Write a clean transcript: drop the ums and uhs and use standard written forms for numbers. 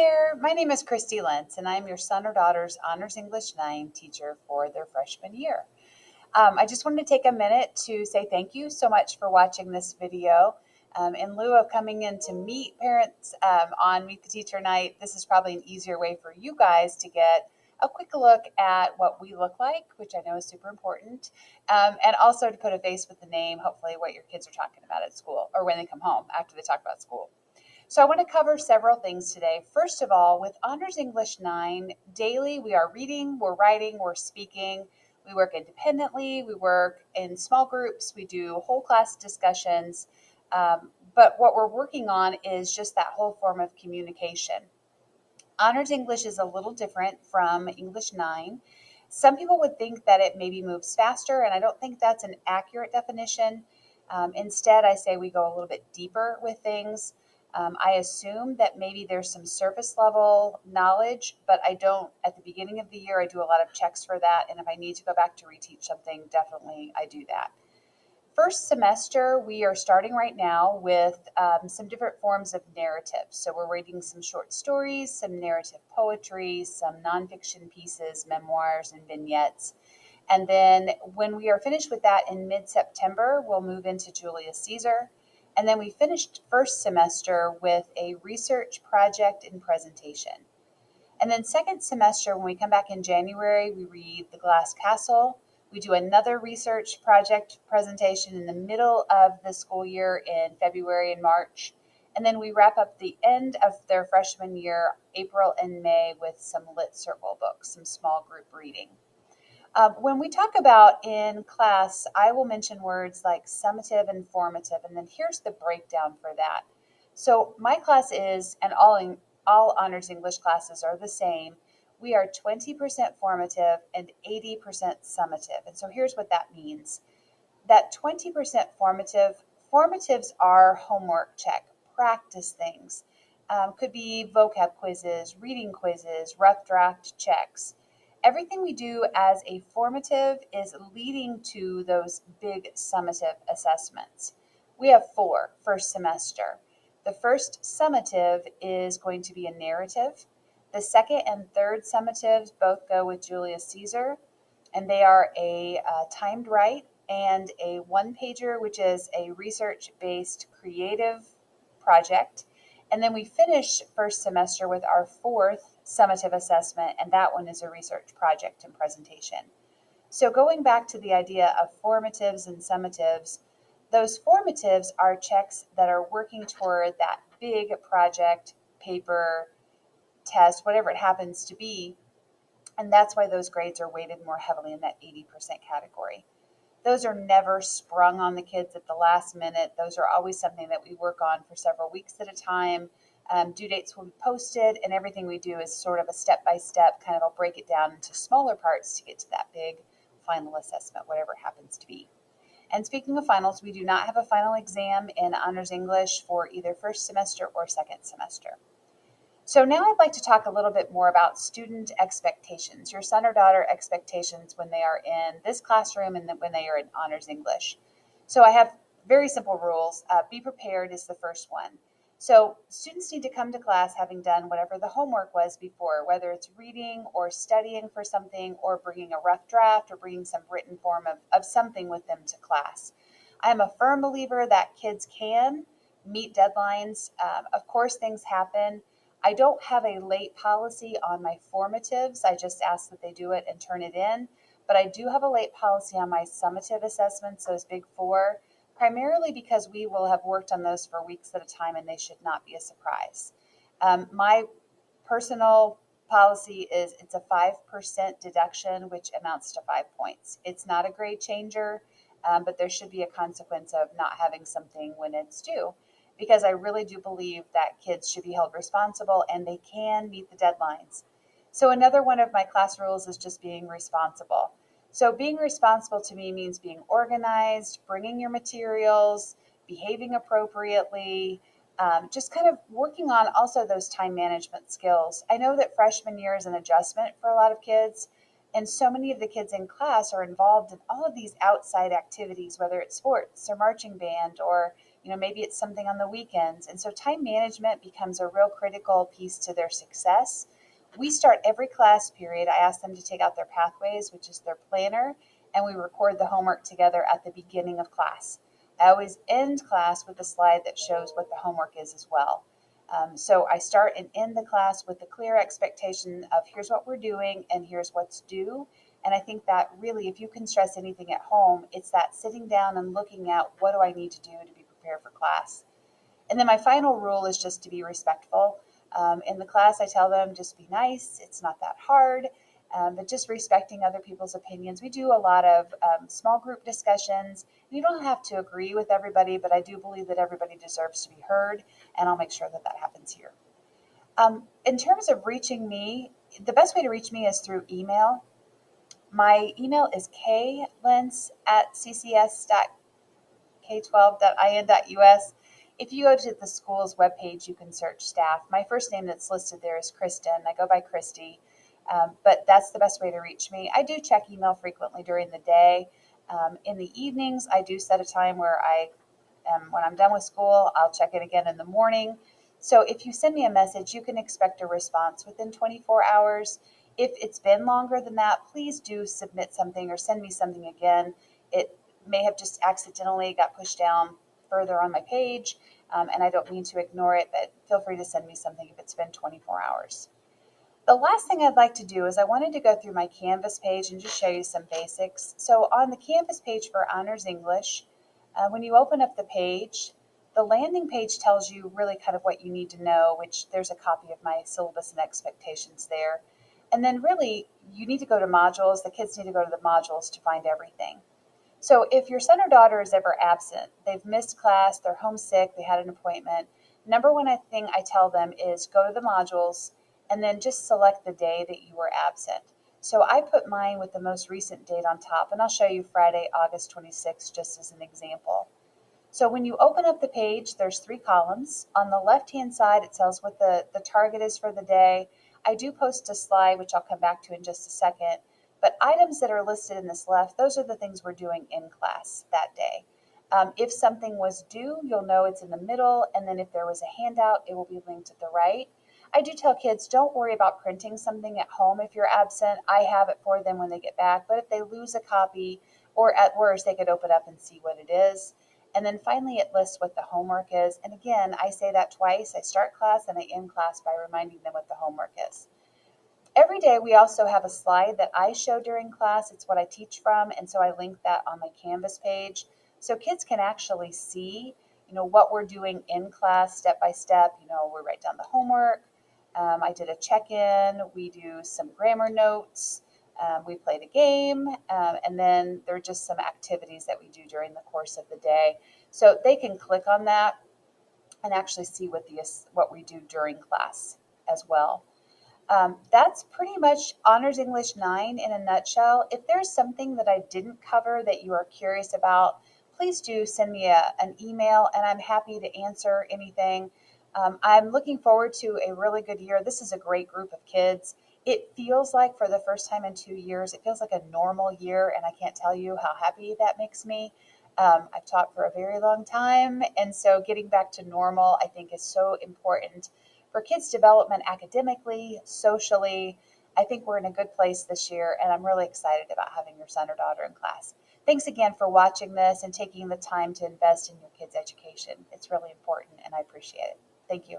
there, my name is Christy Lentz, and I'm your son or daughter's Honors English 9 teacher for their freshman year. I just wanted to take a minute to say thank you so much for watching this video. In lieu of coming in to meet parents on Meet the Teacher Night, this is probably an easier way for you guys to get a quick look at what we look like, which I know is super important, and also to put a face with the name, hopefully what your kids are talking about at school or when they come home after they talk about school. So I want to cover several things today. First of all, with Honors English 9, daily we are reading, we're writing, we're speaking. We work independently, we work in small groups, we do whole class discussions. But what we're working on is just that whole form of communication. Honors English is a little different from English 9. Some people would think that it maybe moves faster, and I don't think that's an accurate definition. Instead, I say we go a little bit deeper with things. I assume that maybe there's some surface level knowledge, but I don't, at the beginning of the year, I do a lot of checks for that. And if I need to go back to reteach something, definitely I do that. First semester, we are starting right now with some different forms of narrative. So we're reading some short stories, some narrative poetry, some nonfiction pieces, memoirs, and vignettes. And then when we are finished with that in mid-September, we'll move into Julius Caesar. And then we finished first semester with a research project and presentation. And then second semester, when we come back in January, we read The Glass Castle. We do another research project presentation in the middle of the school year in February and March. And then we wrap up the end of their freshman year, April and May, with some Lit Circle books, some small group reading. When we talk about in class, I will mention words like summative and formative, and then here's the breakdown for that. So my class is, and all Honors English classes are the same. We are 20% formative and 80% summative. And so here's what that means. That 20% formatives are homework check, practice things. Could be vocab quizzes, reading quizzes, rough draft checks. Everything we do as a formative is leading to those big summative assessments. We have 4 first semester. The first summative is going to be a narrative. The second and third summatives both go with Julius Caesar, and they are a timed write and a one-pager, which is a research-based creative project. And then we finish first semester with our 4th summative assessment, and that one is a research project and presentation. So going back to the idea of formatives and summatives, those formatives are checks that are working toward that big project, paper, test, whatever it happens to be, and that's why those grades are weighted more heavily in that 80% category. Those are never sprung on the kids at the last minute. Those are always something that we work on for several weeks at a time. Due dates will be posted, and everything we do is sort of a step-by-step, kind of I'll break it down into smaller parts to get to that big final assessment, whatever it happens to be. And speaking of finals, we do not have a final exam in Honors English for either first semester or second semester. So now I'd like to talk a little bit more about student expectations, your son or daughter expectations when they are in this classroom and when they are in Honors English. So I have very simple rules. Be prepared is the first one. So students need to come to class having done whatever the homework was before, whether it's reading or studying for something or bringing a rough draft or bringing some written form of something with them to class. I am a firm believer that kids can meet deadlines. Of course, things happen. I don't have a late policy on my formatives. I just ask that they do it and turn it in. But I do have a late policy on my summative assessments, those big 4, primarily because we will have worked on those for weeks at a time and they should not be a surprise. My personal policy is it's a 5% deduction, which amounts to 5 points. It's not a grade changer, but there should be a consequence of not having something when it's due, because I really do believe that kids should be held responsible and they can meet the deadlines. So another one of my class rules is just being responsible. So being responsible to me means being organized, bringing your materials, behaving appropriately, just kind of working on also those time management skills. I know that freshman year is an adjustment for a lot of kids, and so many of the kids in class are involved in all of these outside activities, whether it's sports or marching band or Maybe it's something on the weekends. And so time management becomes a real critical piece to their success. We start every class period. I ask them to take out their pathways, which is their planner, and we record the homework together at the beginning of class. I always end class with a slide that shows what the homework is as well. So I start and end the class with the clear expectation of here's what we're doing and here's what's due. And I think that really, if you can stress anything at home, it's that sitting down and looking at what do I need to do to be prepared for class. And then my final rule is just to be respectful. In the class, I tell them just be nice. It's not that hard, but just respecting other people's opinions. We do a lot of small group discussions. You don't have to agree with everybody, but I do believe that everybody deserves to be heard, and I'll make sure that that happens here. In terms of reaching me, the best way to reach me is through email. My email is klentz@ccs.k12.in.us. If you go to the school's webpage, you can search staff. My first name that's listed there is Kristen. I go by Christy, but that's the best way to reach me. I do check email frequently during the day. In the evenings, I do set a time where when I'm done with school, I'll check it again in the morning. So if you send me a message, you can expect a response within 24 hours. If it's been longer than that, please do submit something or send me something again. It may have just accidentally got pushed down further on my page, and I don't mean to ignore it, but feel free to send me something if it's been 24 hours. The last thing I'd like to do is I wanted to go through my Canvas page and just show you some basics. So on the Canvas page for Honors English, when you open up the page, the landing page tells you really kind of what you need to know, which there's a copy of my syllabus and expectations there. And then really, you need to go to modules. The kids need to go to the modules to find everything. So if your son or daughter is ever absent, they've missed class, they're homesick, they had an appointment, number one thing I tell them is go to the modules and then just select the day that you were absent. So I put mine with the most recent date on top, and I'll show you Friday, August 26th, just as an example. So when you open up the page, there's 3 columns. On the left-hand side, it tells what the target is for the day. I do post a slide, which I'll come back to in just a second. But items that are listed in this left, those are the things we're doing in class that day. If something was due, you'll know it's in the middle. And then if there was a handout, it will be linked at the right. I do tell kids, don't worry about printing something at home if you're absent. I have it for them when they get back. But if they lose a copy, or at worst, they could open up and see what it is. And then finally, it lists what the homework is. And again, I say that twice. I start class and I end class by reminding them what the homework is. Every day, we also have a slide that I show during class. It's what I teach from, and so I link that on my Canvas page. So kids can actually see, what we're doing in class step by step. We write down the homework. I did a check-in. We do some grammar notes. We played a game, and then there are just some activities that we do during the course of the day. So they can click on that and actually see what we do during class as well. That's pretty much Honors English 9 in a nutshell. If there's something that I didn't cover that you are curious about, please do send me an email, and I'm happy to answer anything. I'm looking forward to a really good year. This is a great group of kids. It feels like for the first time in 2 years, it feels like a normal year, and I can't tell you how happy that makes me. I've taught for a very long time, and so getting back to normal, I think, is so important for kids' development academically, socially. I think we're in a good place this year, and I'm really excited about having your son or daughter in class. Thanks again for watching this and taking the time to invest in your kids' education. It's really important, and I appreciate it. Thank you.